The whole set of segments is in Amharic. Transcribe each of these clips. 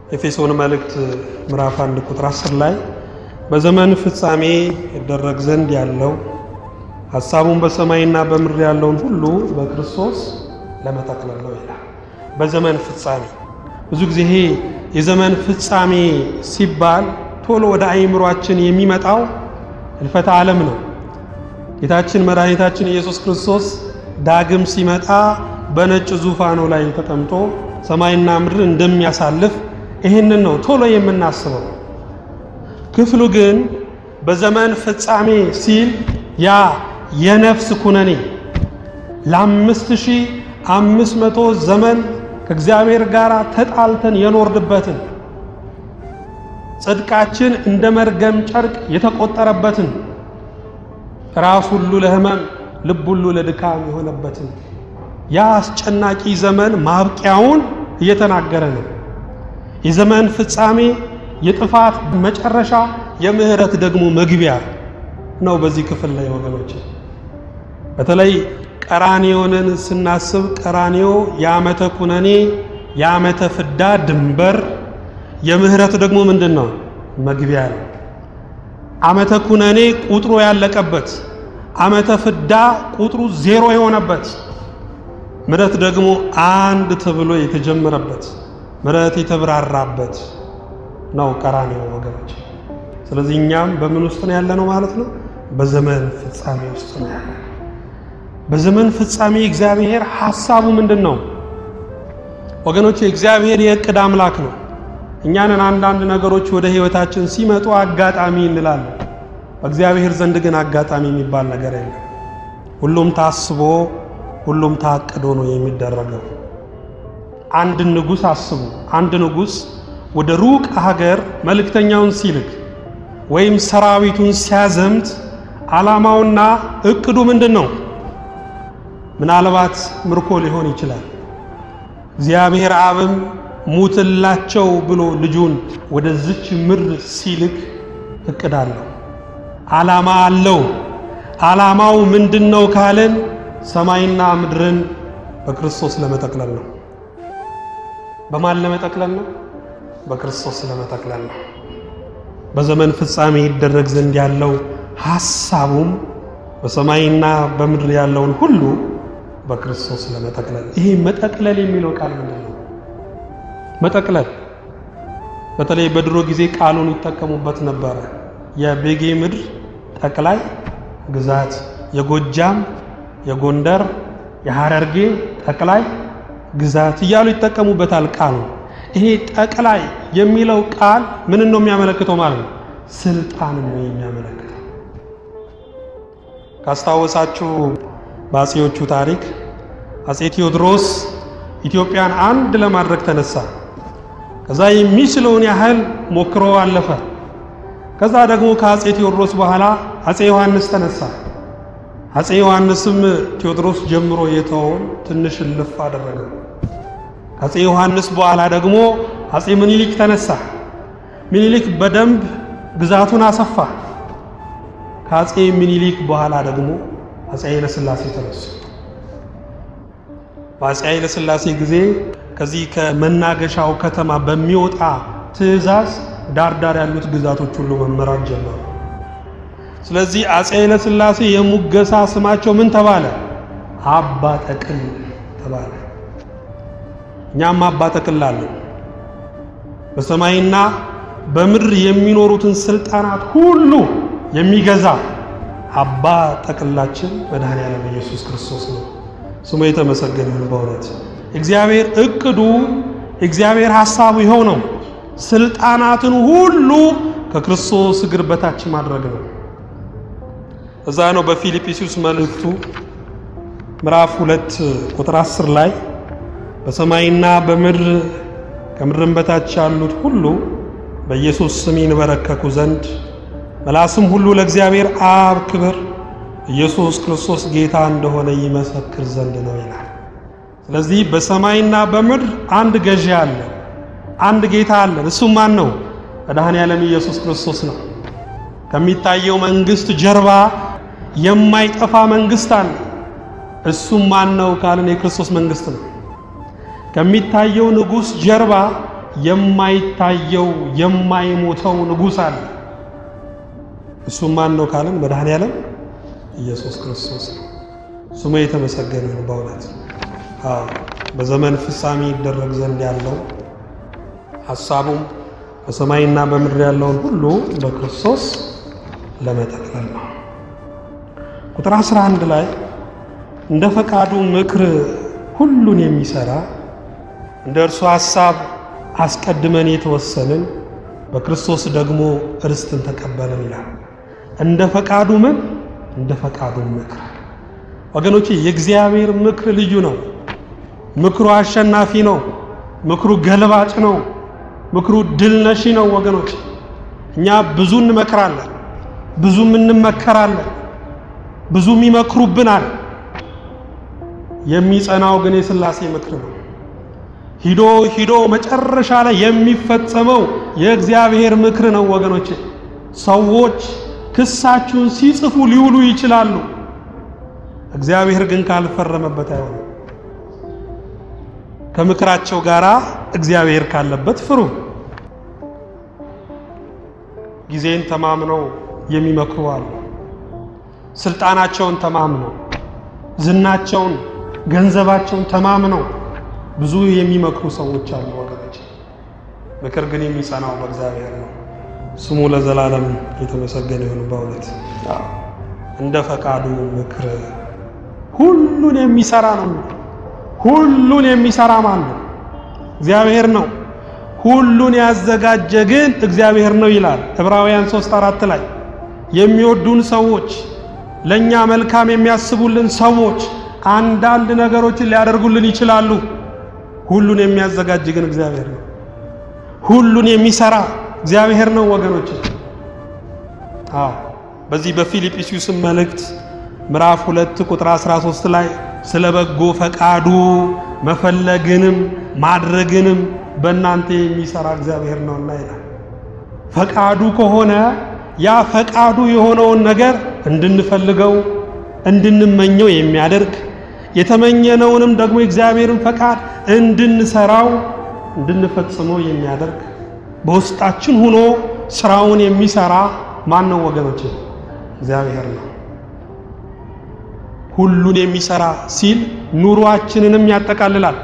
ኤፌሶን መልእክት ምዕራፍ 1 ቁጥር 10 ላይ በዘመን ፍጻሜ ይደረግ ዘንድ ያለው ሐሳቡን በሰማይና በምድር ያለውን ሁሉ በክርስቶስ ለመጠቅለል ነው ይላል። በዘመን ፍጻሜ ብዙ ጊዜ ይሄ የዘመን ፍጻሜ ሲባል ቶሎ ወደ አይምሮአችን የሚመጣው ህልፈተ ዓለም ነው። ጌታችን መድኃኒታችን ኢየሱስ ክርስቶስ ዳግም ሲመጣ በነጭ ዙፋኑ ላይ ተቀምጦ ሰማይና ምድር እንደሚያሳልፍ ይሄንን ነው ቶሎ የምናስበው። ክፍሉ ግን በዘመን ፍጻሜ ሲል ያ የነፍስ ኩነኔ ለ5500 ዘመን ከእግዚአብሔር ጋር ተጣልተን የኖርንበትን ጽድቃችን እንደ መርገም ጨርቅ የተቆጠረበትን ራስ ሁሉ ለህመም ልብ ሁሉ ለድካም የሆነበትን ያ አስጨናቂ ዘመን ማብቂያውን እየተናገረ ነው። የዘመን ፍጻሜ የጥፋት መጨረሻ የምህረት ደግሞ መግቢያ ነው። በዚህ ክፍል ላይ ወገኖች በተለይ ቀራንዮንን ስናስብ ቀራንዮ የዓመተ ኩነኔ የዓመተ ፍዳ ድንበር የምህረት ደግሞ ምንድነው መግቢያ ነው። ዓመተ ኩነኔ ቁጥሩ ያለቀበት ዓመተ ፍዳ ቁጥሩ 0 የሆነበት ምህረት ደግሞ አንድ ተብሎ የተጀመረበት ምህረት የተብራራበት ነው ቀራንዮ ወገኖች። ስለዚህ እኛም በምን ውስጥ ነው ያለነው ማለት ነው? በዘመን ፍጻሜ ውስጥ ነው ያለነው። በዘመን ፍጻሜ እግዚአብሔር ሐሳቡ ምንድነው ወገኖች? እግዚአብሔር የዕቅድ አምላክ ነው። እኛንን አንዳንድ ነገሮች ወደ ህይወታችን ሲመጡ አጋጣሚ እንላለን። በእግዚአብሔር ዘንድ ግን አጋጣሚ የሚባል ነገር የለም። ሁሉም ታስቦ ሁሉም ታቅዶ ነው የሚደረገው። አንድ ንጉስ አስቡ። አንድ ንጉስ ወደ ሩቅ ሀገር መልእክተኛውን ሲልክ ወይም ሰራዊቱን ሲያዘምት ዓላማውና እቅዱ ምንድነው? ምናልባት ምርኮ ሊሆን ይችላል። እግዚአብሔር አብም ሙትላቸው ብሎ ልጁን ወደዚች ምድር ሲልክ እቅድ አለው፣ ዓላማ አለው። ዓላማው ምንድነው ካለን ሰማይና ምድርን በክርስቶስ ለመጠቅለል ነው። በማን ለመጠቅለል ነው? በክርስቶስ ለመጠቅለል ነው። በዘመን ፍጻሜ ይደረግ ዘንድ ያለው ሐሳቡም በሰማይና በምድር ያለውን ሁሉ በክርስቶስ ለመጠቅለል። ይሄ መጠቅለል የሚለው ቃል ምንድነው? መጠቅለል በተለይ በድሮ ጊዜ ቃሉን ይጠቀሙበት ነበር። የቤጌ ምድር ጠቅላይ ግዛት፣ የጎጃም፣ የጎንደር፣ የሐረርጌ ጠቅላይ ግዛት እያሉ ይጠቀሙበታል ቃሉ። ይሄ ጠቅላይ የሚለው ቃል ምን ነው የሚያመለክተው ማለት ነው? ስልጣን ነው የሚያመለክተው። ካስታወሳችሁ በአፄዎቹ ታሪክ አፄ ቴዎድሮስ ኢትዮጵያን አንድ ለማድረግ ተነሳ። ከዛ የሚችለውን ያህል ሞክሮ አለፈ። ከዛ ደግሞ ከአፄ ቴዎድሮስ በኋላ አፄ ዮሐንስ ተነሳ። አፄ ዮሐንስም ቴዎድሮስ ጀምሮ የተወውን ትንሽ ልፍ አደረገ። አፄ ዮሐንስ በኋላ ደግሞ አፄ ምኒልክ ተነሳ። ምኒልክ በደንብ ግዛቱን አሰፋ። ከአፄ ምኒልክ በኋላ ደግሞ አፄ ኃይለ ሥላሴ ተነሱ። በአፄ ኃይለ ሥላሴ ጊዜ ከዚህ ከመናገሻው ከተማ በሚወጣ ትዕዛዝ ዳርዳር ያሉት ግዛቶች ሁሉ መመራት ጀመሩ። ስለዚህ አፄ ኃይለ ሥላሴ የሙገሳ ስማቸው ምን ተባለ? አባ ጠቅል ተባለ። እኛም አባ ጠቅል አለን። በሰማይና በምድር የሚኖሩትን ስልጣናት ሁሉ የሚገዛ አባ ጠቅላችን መድኃኒዓለም ኢየሱስ ክርስቶስ ነው። ስሙ የተመሰገነ ይሁን። በእውነት እግዚአብሔር እቅዱ እግዚአብሔር ሐሳቡ ይኸው ነው። ስልጣናትን ሁሉ ከክርስቶስ እግር በታች ማድረግ ነው። እዛ ነው በፊልጵስዩስ መልእክቱ ምዕራፍ 2 ቁጥር 10 ላይ በሰማይና በምድር ከምድርም በታች ያሉት ሁሉ በኢየሱስ ስም ይንበረከኩ ዘንድ መላስም ሁሉ ለእግዚአብሔር አብ ክብር ኢየሱስ ክርስቶስ ጌታ እንደሆነ ይመሰክር ዘንድ ነው ይላል። ስለዚህ በሰማይና በምድር አንድ ገዢ አለ፣ አንድ ጌታ አለ። እሱ ማን ነው? መድኃኒዓለም ኢየሱስ ክርስቶስ ነው። ከሚታየው መንግስት ጀርባ የማይጠፋ መንግስት አለ። እሱ ማን ነው ካልን የክርስቶስ መንግስት ነው። ከሚታየው ንጉስ ጀርባ የማይታየው የማይሞተው ንጉሥ አለ። እሱ ማን ነው ካለን መድኃኔዓለም ኢየሱስ ክርስቶስ ነው። ስሙ የተመሰገነ ነው በእውነት። በዘመን ፍጻሜ ይደረግ ዘንድ ያለው ሐሳቡም በሰማይና በምድር ያለውን ሁሉ በክርስቶስ ለመጠቅለል ነው። ቁጥር 11 ላይ እንደ ፈቃዱ ምክር ሁሉን የሚሰራ እንደ እርሱ ሐሳብ አስቀድመን የተወሰንን በክርስቶስ ደግሞ ርስትን ተቀበልን ይላል። እንደ ፈቃዱ ምን? እንደ ፈቃዱ ምክር። ወገኖቼ የእግዚአብሔር ምክር ልዩ ነው። ምክሩ አሸናፊ ነው። ምክሩ ገልባጭ ነው። ምክሩ ድል ነሺ ነው። ወገኖቼ እኛ ብዙ እንመክራለን፣ ብዙም እንመከራለን፣ ብዙም ይመክሩብናል። የሚጸናው ግን የሥላሴ ምክር ነው። ሂዶ ሂዶ መጨረሻ ላይ የሚፈጸመው የእግዚአብሔር ምክር ነው። ወገኖቼ ሰዎች ክሳችሁን ሲጽፉ ሊውሉ ይችላሉ። እግዚአብሔር ግን ካልፈረመበት አይሆንም። ከምክራቸው ጋራ እግዚአብሔር ካለበት ፍሩ። ጊዜን ተማምነው የሚመክሩ አሉ። ስልጣናቸውን ተማምነው፣ ዝናቸውን፣ ገንዘባቸውን ተማምነው ብዙ የሚመክሩ ሰዎች አሉ። ወገኖች ምክር ግን የሚጸናው በእግዚአብሔር ነው። ስሙ ለዘላለም የተመሰገነ ይሁን። በእውነት እንደ ፈቃዱ ምክር ሁሉን የሚሰራ ነው። ሁሉን የሚሰራ ማን ነው? እግዚአብሔር ነው። ሁሉን ያዘጋጀ ግን እግዚአብሔር ነው ይላል ዕብራውያን 3:4 ላይ የሚወዱን ሰዎች፣ ለኛ መልካም የሚያስቡልን ሰዎች አንዳንድ ነገሮችን ሊያደርጉልን ይችላሉ። ሁሉን የሚያዘጋጅ ግን እግዚአብሔር ነው። ሁሉን የሚሰራ እግዚአብሔር ነው ወገኖች። በዚህ በፊልጵስዩስ መልእክት ምዕራፍ 2 ቁጥር 13 ላይ ስለ በጎ ፈቃዱ መፈለግንም ማድረግንም በእናንተ የሚሰራ እግዚአብሔር ነውና ይላል። ፈቃዱ ከሆነ ያ ፈቃዱ የሆነውን ነገር እንድንፈልገው እንድንመኘው የሚያደርግ የተመኘነውንም ደግሞ እግዚአብሔርን ፈቃድ እንድንሰራው እንድንፈጽመው የሚያደርግ በውስጣችን ሆኖ ስራውን የሚሰራ ማን ነው ወገኖች? እግዚአብሔር ነው። ሁሉን የሚሰራ ሲል ኑሯችንንም ያጠቃልላል።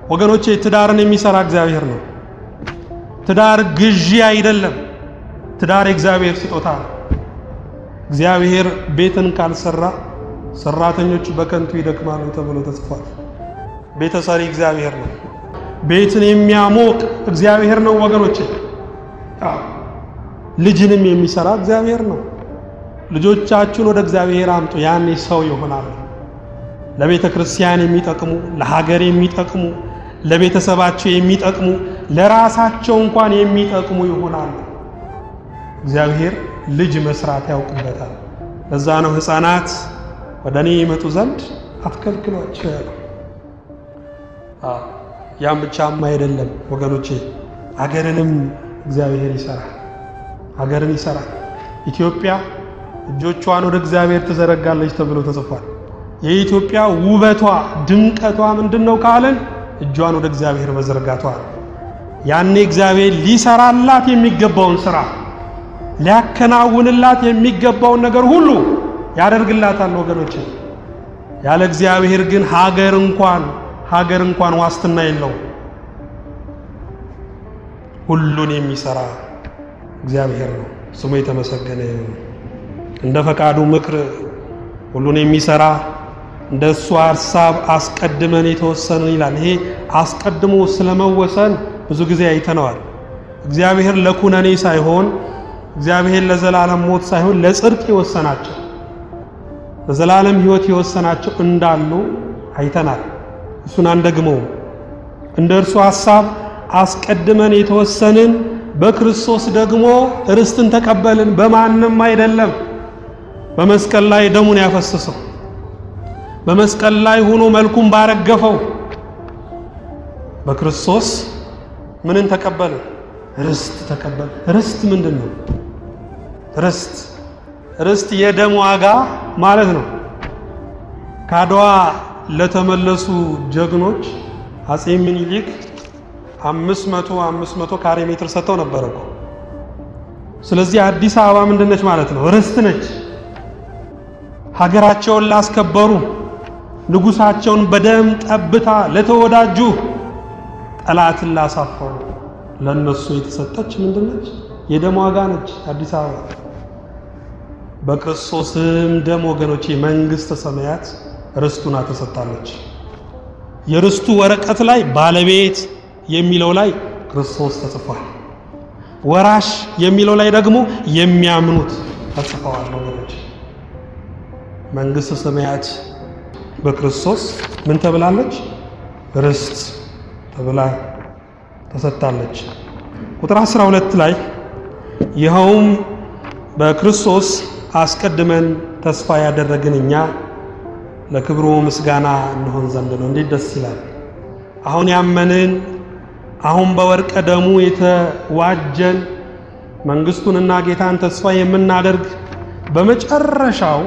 ወገኖቼ ትዳርን የሚሰራ እግዚአብሔር ነው። ትዳር ግዢ አይደለም። ትዳር የእግዚአብሔር ስጦታ ነው። እግዚአብሔር ቤትን ካልሰራ ሰራተኞች በከንቱ ይደክማሉ ተብሎ ተጽፏል። ቤተሰሪ እግዚአብሔር ነው። ቤትን የሚያሞቅ እግዚአብሔር ነው ወገኖቼ። ልጅንም የሚሰራ እግዚአብሔር ነው። ልጆቻችሁን ወደ እግዚአብሔር አምጡ፣ ያኔ ሰው ይሆናሉ። ለቤተ ክርስቲያን የሚጠቅሙ፣ ለሀገር የሚጠቅሙ፣ ለቤተሰባቸው የሚጠቅሙ፣ ለራሳቸው እንኳን የሚጠቅሙ ይሆናሉ። እግዚአብሔር ልጅ መስራት ያውቅበታል። ለዛ ነው ሕፃናት ወደ እኔ ይመጡ ዘንድ አትከልክሏቸው ያለው። ያም ብቻም አይደለም ወገኖቼ፣ ሀገርንም እግዚአብሔር ይሰራል። ሀገርን ይሰራል። ኢትዮጵያ እጆቿን ወደ እግዚአብሔር ትዘረጋለች ተብሎ ተጽፏል። የኢትዮጵያ ውበቷ ድምቀቷ ምንድነው ካለን እጇን ወደ እግዚአብሔር መዘርጋቷ። ያኔ እግዚአብሔር ሊሰራላት የሚገባውን ስራ ሊያከናውንላት የሚገባውን ነገር ሁሉ ያደርግላታል ወገኖቼ። ያለ እግዚአብሔር ግን ሀገር እንኳን ዋስትና የለው። ሁሉን የሚሰራ እግዚአብሔር ነው። ስሙ የተመሰገነ ይሁን። እንደ ፈቃዱ ምክር ሁሉን የሚሰራ እንደሱ ሐሳብ አስቀድመን የተወሰንን ይላል። ይሄ አስቀድሞ ስለመወሰን ብዙ ጊዜ አይተነዋል። እግዚአብሔር ለኩነኔ ሳይሆን እግዚአብሔር ለዘላለም ሞት ሳይሆን ለጽድቅ የወሰናቸው ለዘላለም ሕይወት የወሰናቸው እንዳሉ አይተናል። እሱን አንደግመው። እንደ እርሱ ሐሳብ አስቀድመን የተወሰንን በክርስቶስ ደግሞ ርስትን ተቀበልን። በማንም አይደለም። በመስቀል ላይ ደሙን ያፈሰሰው በመስቀል ላይ ሆኖ መልኩን ባረገፈው በክርስቶስ ምንን ተቀበልን? ርስት ተቀበልን። ርስት ምንድነው? ርስት የደም ዋጋ ማለት ነው። ከአድዋ ለተመለሱ ጀግኖች አጼ ምኒልክ 500 ካሬ ሜትር ሰጥተው ነበር እኮ። ስለዚህ አዲስ አበባ ምንድነች ማለት ነው? ርስት ነች። ሀገራቸውን ላስከበሩ ንጉሳቸውን በደም ጠብታ ለተወዳጁ ጠላትን ላሳፈሩ ለነሱ የተሰጠች ምንድነች? የደም ዋጋ ነች አዲስ አበባ። በክርስቶስም ደም ወገኖቼ መንግስተ ሰማያት ርስቱና ተሰጣለች። የርስቱ ወረቀት ላይ ባለቤት የሚለው ላይ ክርስቶስ ተጽፏል። ወራሽ የሚለው ላይ ደግሞ የሚያምኑት ተጽፈዋል። ወገኖቼ መንግስተ ሰማያት በክርስቶስ ምን ተብላለች? ርስት ተብላ ተሰጣለች። ቁጥር 12 ላይ ይኸውም በክርስቶስ አስቀድመን ተስፋ ያደረግን እኛ ለክብሩ ምስጋና እንሆን ዘንድ ነው። እንዴት ደስ ይላል! አሁን ያመንን፣ አሁን በወርቀ ደሙ የተዋጀን፣ መንግስቱንና ጌታን ተስፋ የምናደርግ በመጨረሻው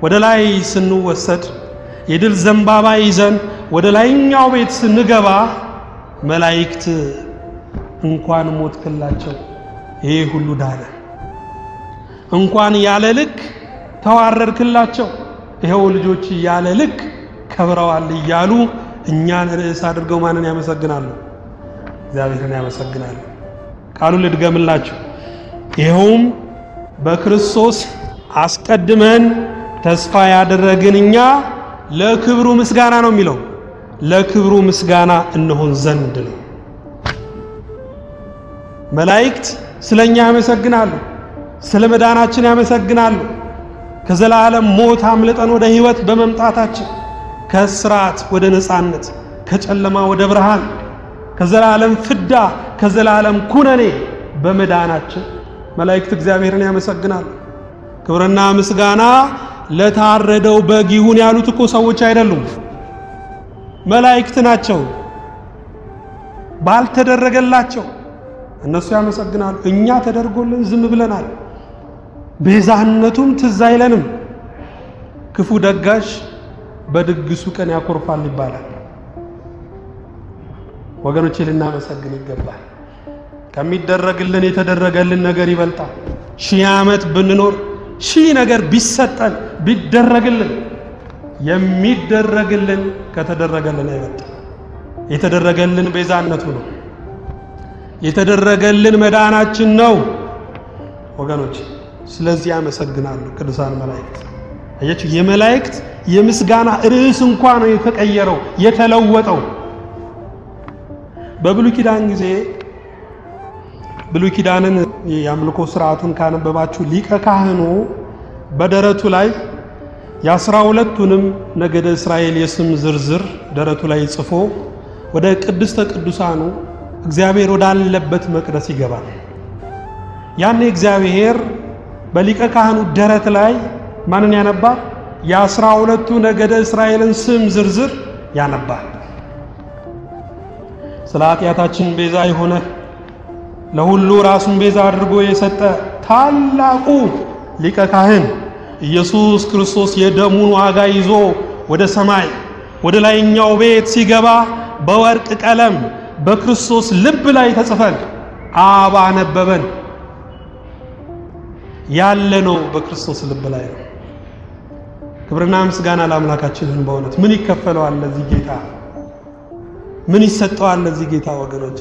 ወደ ላይ ስንወሰድ የድል ዘንባባ ይዘን ወደ ላይኛው ቤት ስንገባ መላእክት እንኳን ሞትክላቸው ይሄ ሁሉ ዳነ፣ እንኳን ያለ ልክ ተዋረድክላቸው ይሄው ልጆች ያለ ልክ ከብረዋል እያሉ እኛን ርዕስ አድርገው ማንን ያመሰግናሉ? እግዚአብሔርን ያመሰግናሉ። ቃሉን ልድገምላችሁ። ይኸውም በክርስቶስ አስቀድመን ተስፋ ያደረግን እኛ ለክብሩ ምስጋና ነው የሚለው። ለክብሩ ምስጋና እንሆን ዘንድ ነው። መላእክት ስለኛ ያመሰግናሉ፣ ስለ መዳናችን ያመሰግናሉ። ከዘላለም ሞት አምልጠን ወደ ሕይወት በመምጣታችን ከስራት ወደ ነፃነት፣ ከጨለማ ወደ ብርሃን፣ ከዘላለም ፍዳ ከዘላለም ኩነኔ በመዳናችን መላእክት እግዚአብሔርን ያመሰግናሉ። ክብርና ምስጋና ለታረደው በግ ይሁን ያሉት እኮ ሰዎች አይደሉም፣ መላእክት ናቸው። ባልተደረገላቸው እነሱ ያመሰግናሉ። እኛ ተደርጎልን ዝም ብለናል። ቤዛነቱም ትዝ አይለንም። ክፉ ደጋሽ በድግሱ ቀን ያኮርፋል ይባላል። ወገኖቼ ልናመሰግን ይገባል። ከሚደረግልን የተደረገልን ነገር ይበልጣል። 1000 ዓመት ብንኖር 1000 ነገር ቢሰጠን ቢደረግልን የሚደረግልን ከተደረገልን አይበልጥም። የተደረገልን ቤዛነቱ ነው። የተደረገልን መዳናችን ነው ወገኖች። ስለዚህ ያመሰግናሉ ቅዱሳን መላእክት። አያችሁ፣ የመላእክት የምስጋና ርዕስ እንኳን ነው የተቀየረው የተለወጠው። በብሉይ ኪዳን ጊዜ ብሉይ ኪዳንን የአምልኮ ሥርዓቱን ካነበባችሁ ሊቀ ካህኑ በደረቱ ላይ የ12ቱንም ነገደ እስራኤል የስም ዝርዝር ደረቱ ላይ ጽፎ ወደ ቅድስተ ቅዱሳኑ እግዚአብሔር ወዳለበት መቅደስ ይገባል። ያኔ እግዚአብሔር በሊቀ ካህኑ ደረት ላይ ማንን ያነባል? የ12ቱ ነገደ እስራኤልን ስም ዝርዝር ያነባል። ስለ ኃጢአታችን ቤዛ የሆነ ለሁሉ ራሱን ቤዛ አድርጎ የሰጠ ታላቁ ሊቀ ካህን ኢየሱስ ክርስቶስ የደሙን ዋጋ ይዞ ወደ ሰማይ ወደ ላይኛው ቤት ሲገባ በወርቅ ቀለም በክርስቶስ ልብ ላይ ተጽፈን አብ አነበበን። ያለነው በክርስቶስ ልብ ላይ ነው። ክብርና ምስጋና ለአምላካችን ይሁን። በእውነት ምን ይከፈለዋል ለዚህ ጌታ? ምን ይሰጠዋል ለዚህ ጌታ? ወገኖቼ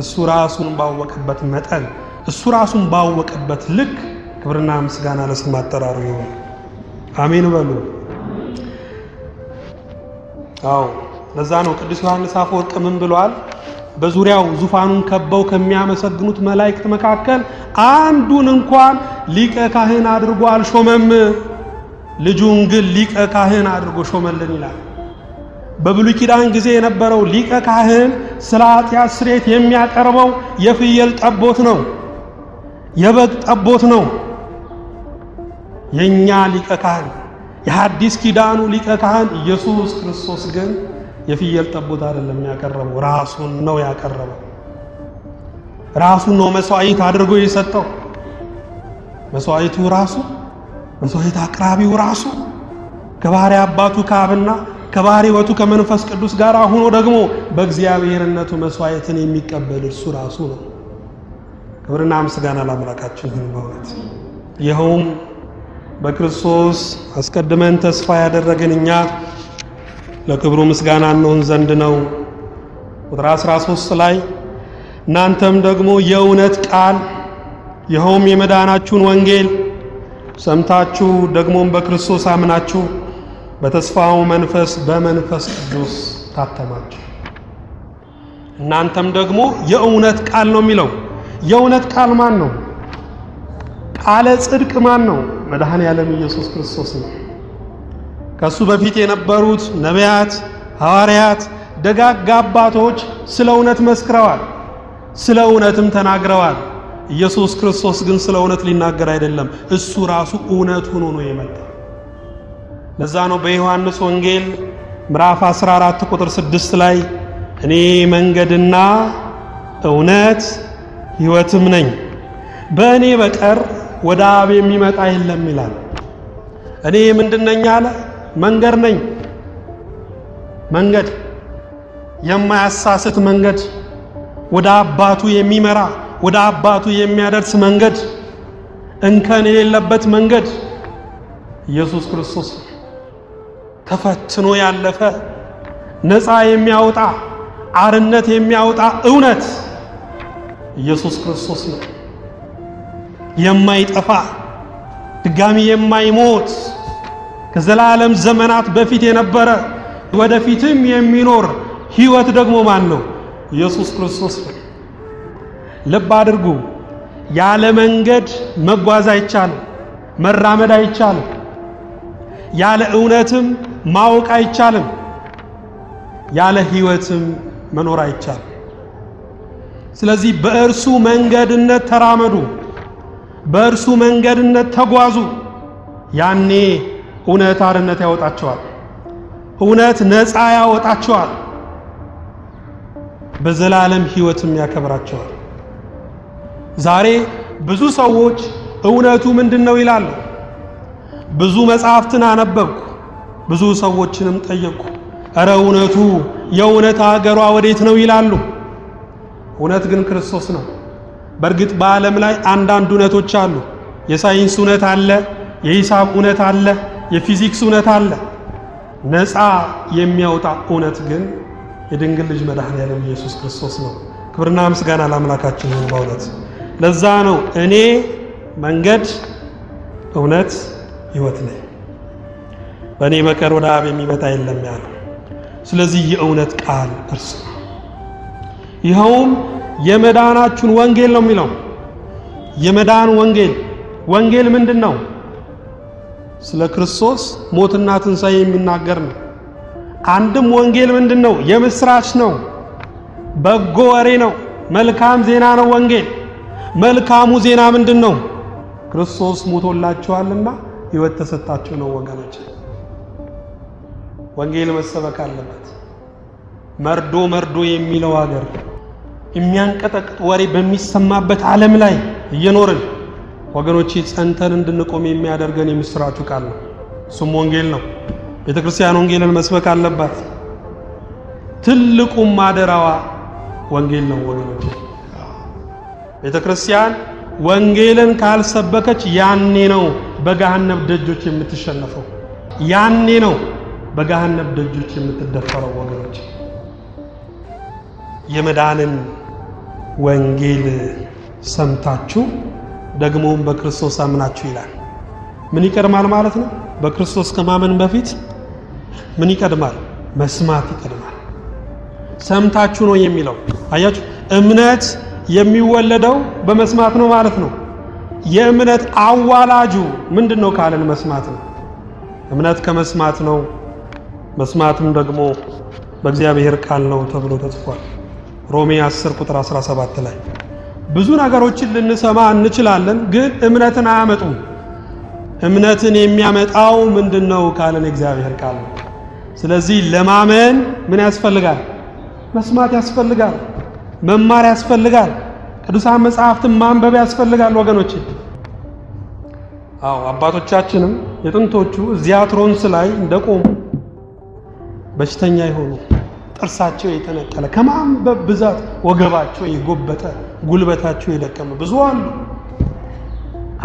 እሱ ራሱን ባወቀበት መጠን፣ እሱ ራሱን ባወቀበት ልክ ክብርና ምስጋና ለስሙ አጠራሩ ይሁን። አሜን በሉ። አዎ ለዛ ነው ቅዱስ ዮሐንስ አፈወርቅ ምን ብሏል? በዙሪያው ዙፋኑን ከበው ከሚያመሰግኑት መላእክት መካከል አንዱን እንኳን ሊቀ ካህን አድርጎ አልሾመም፣ ልጁን ግን ሊቀ ካህን አድርጎ ሾመልን ይላል። በብሉይ ኪዳን ጊዜ የነበረው ሊቀ ካህን ስለ ኃጢአት ስርየት የሚያቀርበው የፍየል ጠቦት ነው፣ የበግ ጠቦት ነው። የኛ ሊቀ ካህን የሐዲስ ኪዳኑ ሊቀ ካህን ኢየሱስ ክርስቶስ ግን የፍየል ጠቦት አይደለም ያቀረበው፣ ራሱን ነው ያቀረበው። ራሱን ነው መስዋዕት አድርጎ የሰጠው። መስዋዕቱ ራሱ፣ መስዋዕት አቅራቢው ራሱ ከባሕርይ አባቱ ከአብና ከባህሪ ሕይወቱ ከመንፈስ ቅዱስ ጋር ሆኖ ደግሞ በእግዚአብሔርነቱ መስዋዕትን የሚቀበል እርሱ ራሱ ነው። ክብርና ምስጋና ለአምላካችን ይሁን። በእውነት ይኸውም በክርስቶስ አስቀድመን ተስፋ ያደረግን እኛ ለክብሩ ምስጋና እንሆን ዘንድ ነው። ቁጥር 13 ላይ እናንተም ደግሞ የእውነት ቃል ይኸውም የመዳናችሁን ወንጌል ሰምታችሁ ደግሞም በክርስቶስ አምናችሁ በተስፋው መንፈስ በመንፈስ ቅዱስ ታተማችሁ። እናንተም ደግሞ የእውነት ቃል ነው የሚለው። የእውነት ቃል ማን ነው? ቃለ ጽድቅ ማን ነው? መድኃኔ ዓለም ኢየሱስ ክርስቶስ ነው። ከሱ በፊት የነበሩት ነቢያት፣ ሐዋርያት፣ ደጋግ አባቶች ስለ እውነት መስክረዋል፣ ስለ እውነትም ተናግረዋል። ኢየሱስ ክርስቶስ ግን ስለ እውነት ሊናገር አይደለም፣ እሱ ራሱ እውነት ሆኖ ነው የመጣው። ለዛ ነው በዮሐንስ ወንጌል ምዕራፍ 14 ቁጥር 6 ላይ እኔ መንገድና እውነት ሕይወትም ነኝ፣ በእኔ በቀር ወደ አብ የሚመጣ የለም ይላል። እኔ ምንድነኝ አለ? መንገድ ነኝ። መንገድ የማያሳስት መንገድ፣ ወደ አባቱ የሚመራ ወደ አባቱ የሚያደርስ መንገድ፣ እንከን የሌለበት መንገድ ኢየሱስ ክርስቶስ ተፈትኖ ያለፈ ነፃ የሚያወጣ አርነት የሚያወጣ እውነት ኢየሱስ ክርስቶስ ነው። የማይጠፋ ድጋሚ የማይሞት ከዘላለም ዘመናት በፊት የነበረ ወደፊትም የሚኖር ሕይወት ደግሞ ማን ነው? ኢየሱስ ክርስቶስ ነው። ልብ አድርጉ። ያለ መንገድ መጓዝ አይቻልም፣ መራመድ አይቻልም። ያለ እውነትም ማወቅ አይቻልም፣ ያለ ሕይወትም መኖር አይቻልም። ስለዚህ በእርሱ መንገድነት ተራመዱ፣ በእርሱ መንገድነት ተጓዙ። ያኔ እውነት አርነት ያወጣቸዋል፣ እውነት ነፃ ያወጣቸዋል፣ በዘላለም ሕይወትም ያከብራቸዋል። ዛሬ ብዙ ሰዎች እውነቱ ምንድነው ይላሉ። ብዙ መጽሐፍትን አነበብኩ፣ ብዙ ሰዎችንም ጠየቁ። እረ እውነቱ የእውነት አገሯ ወዴት ነው ይላሉ። እውነት ግን ክርስቶስ ነው። በእርግጥ በዓለም ላይ አንዳንድ እውነቶች አሉ። የሳይንስ እውነት አለ፣ የሂሳብ እውነት አለ፣ የፊዚክስ እውነት አለ። ነፃ የሚያወጣ እውነት ግን የድንግል ልጅ መድኃኔ ዓለም ኢየሱስ ክርስቶስ ነው። ክብርና ምስጋና ለአምላካችን ይሁን። በእውነት ለዛ ነው እኔ መንገድ እውነት ሕይወት ነኝ፣ በእኔ በቀር ወደ አብ የሚመጣ የለም ያለው። ስለዚህ የእውነት ቃል እርሱ ነው። ይኸውም የመዳናችሁን ወንጌል ነው የሚለው። የመዳን ወንጌል። ወንጌል ምንድን ነው? ስለ ክርስቶስ ሞትና ትንሣኤ የሚናገር ነው። አንድም ወንጌል ምንድን ነው? የምስራች ነው፣ በጎ ወሬ ነው፣ መልካም ዜና ነው ወንጌል። መልካሙ ዜና ምንድን ነው? ክርስቶስ ሞቶላችኋልና ሕይወት ተሰጣችሁ ነው ወገኖች። ወንጌል መሰበክ አለበት። መርዶ መርዶ የሚለው ሀገር፣ የሚያንቀጠቅጥ ወሬ በሚሰማበት ዓለም ላይ እየኖርን ወገኖቼ ጸንተን እንድንቆም የሚያደርገን የምስራቹ ቃል ነው። እሱም ወንጌል ነው። ቤተክርስቲያን ወንጌልን መስበክ አለባት። ትልቁም ማደራዋ ወንጌል ነው ወገኖቼ። ቤተክርስቲያን ወንጌልን ካልሰበከች ያኔ ነው በገሃነም ደጆች የምትሸነፈው፣ ያኔ ነው በገሃነም ደጆች የምትደፈረው ወገኖቼ። የመዳንን ወንጌል ሰምታችሁ ደግሞም በክርስቶስ አምናችሁ ይላል። ምን ይቀድማል ማለት ነው? በክርስቶስ ከማመን በፊት ምን ይቀድማል? መስማት ይቀድማል። ሰምታችሁ ነው የሚለው አያችሁ። እምነት የሚወለደው በመስማት ነው ማለት ነው። የእምነት አዋላጁ ምንድነው ካለን መስማት ነው። እምነት ከመስማት ነው፣ መስማትም ደግሞ በእግዚአብሔር ቃል ነው ተብሎ ተጽፏል። ሮሜ 10 ቁጥር 17 ላይ ብዙ ነገሮችን ልንሰማ እንችላለን፣ ግን እምነትን አያመጡም። እምነትን የሚያመጣው ምንድነው ካለን እግዚአብሔር ቃል ነው። ስለዚህ ለማመን ምን ያስፈልጋል? መስማት ያስፈልጋል፣ መማር ያስፈልጋል፣ ቅዱሳን መጻሕፍትን ማንበብ ያስፈልጋል ወገኖቼ። አዎ አባቶቻችንም የጥንቶቹ እዚያ ትሮንስ ላይ እንደቆሙ በሽተኛ የሆኑ ጥርሳቸው የተነቀለ ከማንበብ ብዛት ወገባቸው የጎበጠ ጉልበታቸው የደከመ ብዙ አሉ።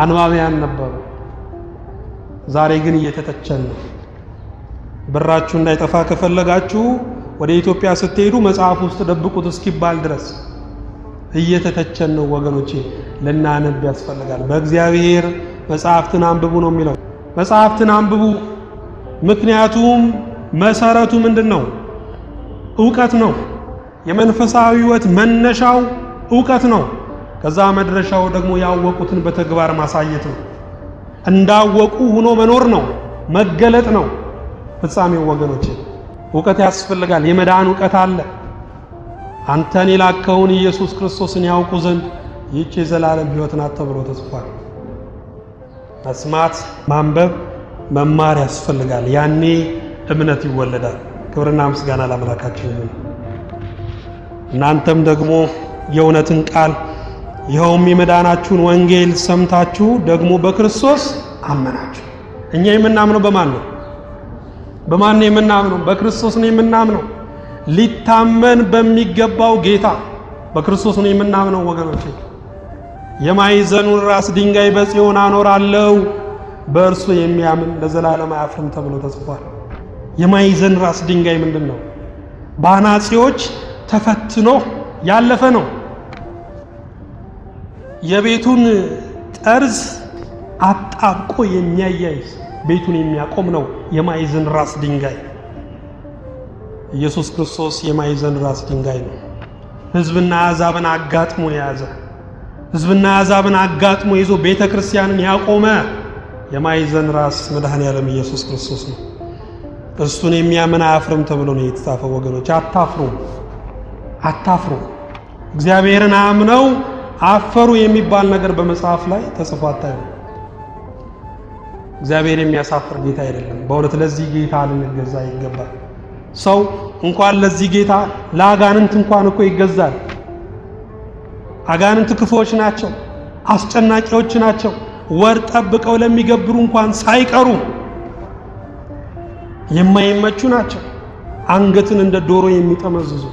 አንባቢያን ነበሩ። ዛሬ ግን እየተተቸን ነው። ብራችሁ እንዳይጠፋ ከፈለጋችሁ ወደ ኢትዮጵያ ስትሄዱ መጽሐፍ ውስጥ ደብቁት እስኪባል ድረስ እየተተቸን ነው ወገኖቼ። ለናነብ ያስፈልጋል። በእግዚአብሔር መጽሐፍትን አንብቡ ነው የሚለው። መጽሐፍትን አንብቡ። ምክንያቱም መሰረቱ ምንድነው? ዕውቀት ነው። የመንፈሳዊ ሕይወት መነሻው ዕውቀት ነው። ከዛ መድረሻው ደግሞ ያወቁትን በተግባር ማሳየት ነው። እንዳወቁ ሆኖ መኖር ነው፣ መገለጥ ነው ፍጻሜው ወገኖቼ። ዕውቀት ያስፈልጋል። የመዳን ዕውቀት አለ። አንተን የላከውን ኢየሱስ ክርስቶስን ያውቁ ዘንድ ይህች የዘላለም ሕይወት ናት ተብሎ ተጽፏል። መስማት፣ ማንበብ፣ መማር ያስፈልጋል። ያኔ እምነት ይወለዳል። ክብርና ምስጋና ለአምላካችን ይሁን። እናንተም ደግሞ የእውነትን ቃል ይኸውም የመዳናችሁን ወንጌል ሰምታችሁ ደግሞ በክርስቶስ አመናችሁ። እኛ የምናምነው በማን ነው? በማን ነው የምናምነው? በክርስቶስ ነው የምናምነው። ሊታመን በሚገባው ጌታ በክርስቶስ ነው የምናምነው ወገኖቼ። የማዕዘኑን ራስ ድንጋይ በጽዮን አኖራለሁ፣ በእርሱ የሚያምን ለዘላለም አያፍርም ተብሎ ተጽፏል። የማዕዘን ራስ ድንጋይ ምንድነው? በአናጺዎች ተፈትኖ ያለፈ ነው። የቤቱን ጠርዝ አጣብቆ የሚያያይዝ ቤቱን የሚያቆም ነው የማዕዘን ራስ ድንጋይ። ኢየሱስ ክርስቶስ የማዕዘን ራስ ድንጋይ ነው። ሕዝብና አሕዛብን አጋጥሞ የያዘ፣ ሕዝብና አሕዛብን አጋጥሞ ይዞ ቤተክርስቲያንን ያቆመ የማዕዘን ራስ መድኃኔዓለም ኢየሱስ ክርስቶስ ነው። እርሱን የሚያምን አያፍርም ተብሎ ነው የተጻፈው ወገኖች። አታፍሩ። እግዚአብሔርን አምነው አፈሩ የሚባል ነገር በመጽሐፍ ላይ ተጽፎ አታዩ። እግዚአብሔር የሚያሳፍር ጌታ አይደለም። በእውነት ለዚህ ጌታ ልንገዛ ይገባል። ሰው እንኳን ለዚህ ጌታ ለአጋንንት እንኳን እኮ ይገዛል። አጋንንት ክፉዎች ናቸው፣ አስጨናቂዎች ናቸው። ወር ጠብቀው ለሚገብሩ እንኳን ሳይቀሩ የማይመቹ ናቸው። አንገትን እንደ ዶሮ የሚጠመዝዙ፣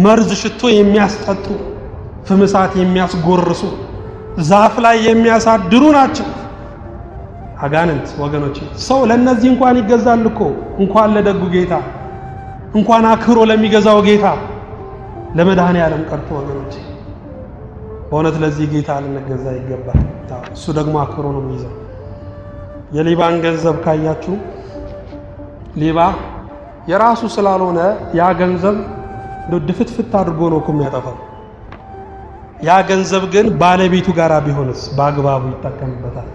መርዝ ሽቶ የሚያስጠጡ፣ ፍምሳት የሚያስጎርሱ፣ ዛፍ ላይ የሚያሳድሩ ናቸው አጋንንት ወገኖቼ። ሰው ለነዚህ እንኳን ይገዛል እኮ፣ እንኳን ለደጉ ጌታ፣ እንኳን አክብሮ ለሚገዛው ጌታ ለመድኃኔዓለም ቀርቶ ወገኖቼ። በእውነት ለዚህ ጌታ ልንገዛ ይገባል። እሱ ደግሞ አክብሮ ነው የሚይዘው። የሌባን ገንዘብ ካያችሁ ሌባ የራሱ ስላልሆነ ያ ገንዘብ ድፍትፍት አድርጎ ነው እኮ የሚያጠፋው። ያ ገንዘብ ግን ባለቤቱ ጋር ቢሆንስ በአግባቡ ይጠቀምበታል።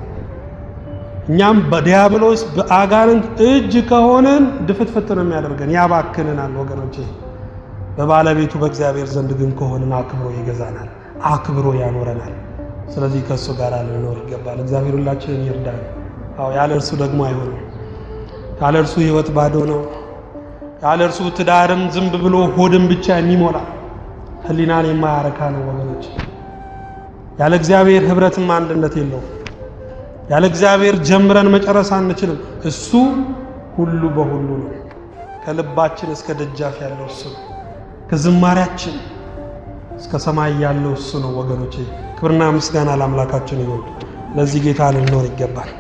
እኛም በዲያብሎስ በአጋንንት እጅ ከሆነን ድፍትፍት ነው የሚያደርገን፣ ያባክነናል ወገኖቼ። በባለቤቱ በእግዚአብሔር ዘንድ ግን ከሆነን አክብሮ ይገዛናል፣ አክብሮ ያኖረናል። ስለዚህ ከሱ ጋር ልንኖር ይገባል። እግዚአብሔር ሁላችንን ይርዳን። ያለ እርሱ ደግሞ አይሆንም። ያለ እርሱ ሕይወት ባዶ ነው። ያለ እርሱ ትዳርም ዝም ብሎ ሆድም ብቻ የሚሞላ ህሊናን የማያረካ ነው ወገኖች። ያለ እግዚአብሔር ህብረትም አንድነት የለውም። ያለ እግዚአብሔር ጀምረን መጨረስ አንችልም። እሱ ሁሉ በሁሉ ነው። ከልባችን እስከ ደጃፍ ያለው እሱ ነው። ከዝማሬያችን እስከ ሰማይ ያለው እሱ ነው ወገኖቼ። ክብርና ምስጋና ለአምላካችን ይሁን። ለዚህ ጌታ ልንኖር ይገባል።